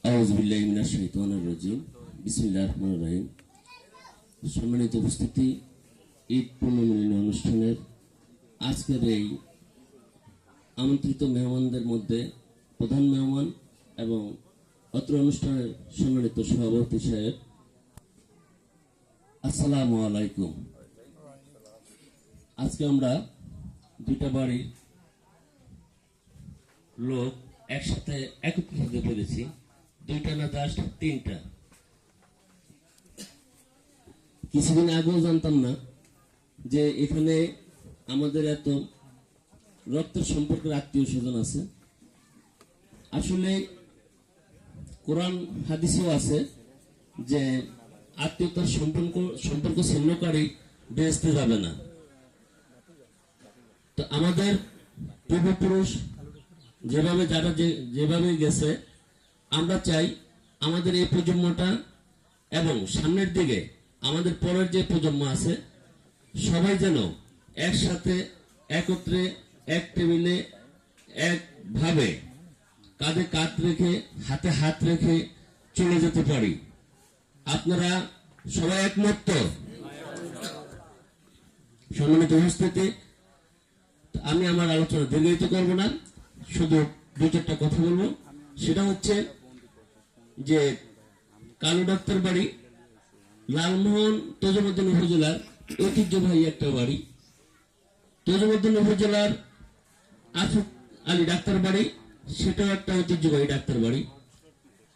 আউযুবিল্লাহি মিনাশ শাইতানির রাজিম। বিসমিল্লাহির রহমানির রহিম। সম্মানিত উপস্থিতি, ঈদ পুনর্মিলনী অনুষ্ঠানের আজকের এই আমন্ত্রিত মেহমানদের মধ্যে প্রধান মেহমান এবং অত্র অনুষ্ঠানের সম্মানিত সভাপতি সাহেব, আসসালামু আলাইকুম। আজকে আমরা দুইটা বাড়ির লোক একসাথে একত্রিত হতে পেরেছি, দুইটা না জাস্ট তিনটা। কিছুদিন আগেও জানতাম না যে এখানে আমাদের এত রক্তের সম্পর্কের আত্মীয় স্বজন আছে। আসলে কোরআন হাদিসেও আছে যে আত্মীয়তার সম্পর্ক ছিন্নকারী বেহেশতে যাবে না। তো আমাদের পূর্বপুরুষ যেভাবে গেছে, আমরা চাই আমাদের এই প্রজন্মটা এবং সামনের দিকে আমাদের পরের যে প্রজন্ম আছে সবাই যেন একসাথে একত্রে এক টেবিলে একভাবে কাঁধে কাঁধ রেখে হাতে হাত রেখে চলে যেতে পারি। আপনারা সবাই একমত তো? সম্মানিত উপস্থিতি, আমি আমার আলোচনা দীর্ঘায়িত করব না, শুধু দু চারটা কথা বলবো। সেটা হচ্ছে যে কালু ডাক্তার বাড়ি লালমোহন তজুমুদ্দিন উপজেলার ঐতিহ্যবাহী একটা বাড়ি। তজুমুদ্দিন উপজেলার আসফ আলী ডাক্তার বাড়ি, সেটাও একটা ঐতিহ্যবাহী ডাক্তার বাড়ি।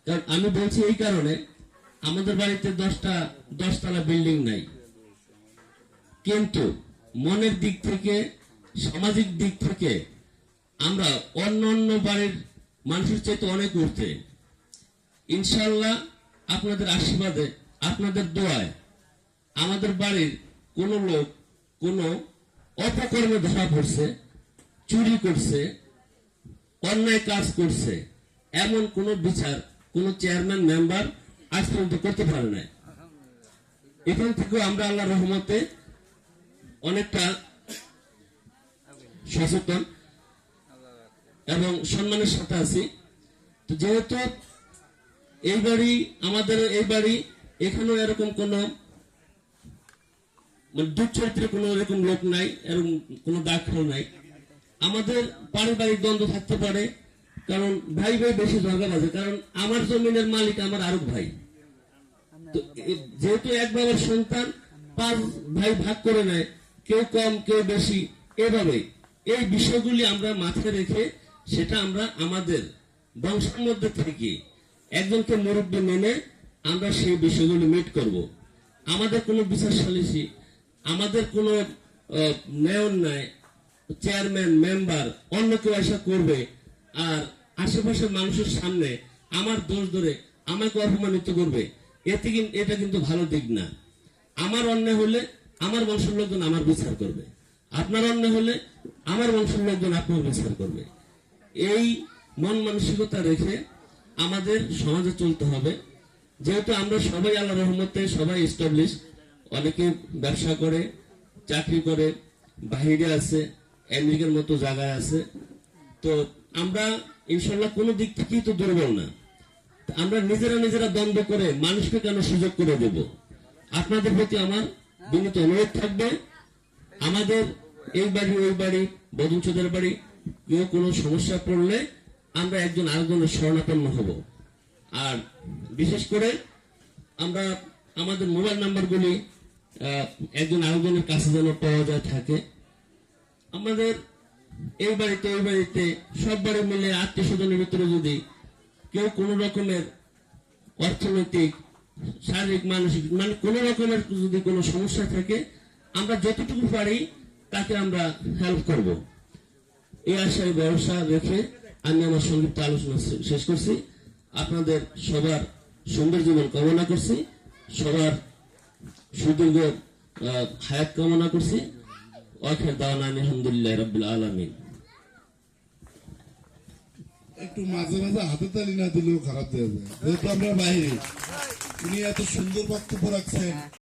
কারণ আমি বলছি এই কারণে, আমাদের বাড়িতে 10তলা বিল্ডিং নাই, কিন্তু মনের দিক থেকে সামাজিক দিক থেকে আমরা অন্য বাড়ির মানুষের চাইতে অনেক উঠতে। ইনশাআল্লাহ আপনাদের আশীর্বাদে, আপনাদের দোয়ায় আমাদের বাড়ির কোনো লোক কোনো অপকর্মে ধরা পড়ছে, চুরি করছে, অন্যায় কাজ করছে, এমন কোন বিচার কোন চেয়ারম্যান মেম্বার আজ পর্যন্ত করতে পারে না। এখান থেকেও আমরা আল্লাহর রহমতে অনেকটা সচেতন এবং সম্মানের সাথে আছি। তো যেহেতু আমাদের এই বাড়ি, এখানেও এরকম কোন দুঃচরিত্রের কোন এরকম লোক নাই, এরকম কোন দাখল নাই। আমাদের পারিবারিক দ্বন্দ্ব থাকতে পারে, কারণ ভাই বেশি ঝগড়া বাজে, কারণ আমার জমিনের মালিক আমার আরেক ভাই। তো যেহেতু এক বাবার সন্তান, 5 ভাই ভাগ করে নেয়, কেউ কম কেউ বেশি, এভাবে এই বিষয়গুলি আমরা মাথায় রেখে সেটা আমরা আমাদের বংশের মধ্যে থেকে একজনকে মুরব্বী মেনে আমরা সেই বিষয়গুলি মিট করব। আমাদের কোনো বিচার সালিসি, আমাদের কোনো মেয়র নাই, চেয়ারম্যান মেম্বার অন্য কেউ আশা করবে আর আশেপাশের মানুষের সামনে আমার দোষ ধরে আমাকে অপমানিত করবে, এটা কিন্তু ভালো দিক না। আমার অন্যায় হলে আমার বংশের লোকজন আমার বিচার করবে, আপনার অন্যায় হলে আমার বংশের লোকজন আপনার বিচার করবে। এই মন মানসিকতা রেখে আমাদের সমাজে চলতে হবে। যেহেতু আমরা সবাই আল্লাহর রহমতে সবাই এস্টাবলিশ, অনেকে ব্যবসা করে, চাকরি করে, বাহিরে আছে, আমেরিকার মতো জায়গায় আছে। তো আমরা ইনশাল্লাহ কোনো দিক থেকেই তো দুর্বল না। আমরা নিজেরা দ্বন্দ্ব করে মানুষকে কেন সুযোগ করে দেব? আপনাদের প্রতি আমার বিনীত অনুরোধ থাকবে, আমাদের এই বাড়ি ওই বাড়ি বদনচোদের বাড়ি কেউ কোনো সমস্যা পড়লে আমরা একজন আরেকজনের শরণাপন্ন হব। আর বিশেষ করে আমরা আমাদের মোবাইল নাম্বারগুলি একজন আরেকজনের কাছে যেন পাওয়া যায় থাকে। আমাদের এই বাড়িতে ওই বাড়িতে সব বাড়ি মিলে আত্মীয় স্বজনের ভিতরে যদি কেউ কোনো রকমের অর্থনৈতিক, শারীরিক, মানসিক কোন রকমের যদি কোনো সমস্যা থাকে, আমরা যতটুকু পারি তাকে আমরা হেল্প করব। এই আশায় ভরসা রেখে আমি আমার সংক্ষিপ্ত আলোচনা শেষ করছি। আপনাদের সবার সুন্দর জীবন কামনা করছি, সবার সুদীর্ঘ হায়াত কামনা করছি। আখির দাওয়ানা আলহামদুলিল্লাহি রাব্বিল আলামিন। একটু মাঝে হাতে তালি না দিলেও খারাপ হয়ে যায়, যেহেতু আমরা বাইরে। উনি এত সুন্দর বক্তব্য রাখছেন।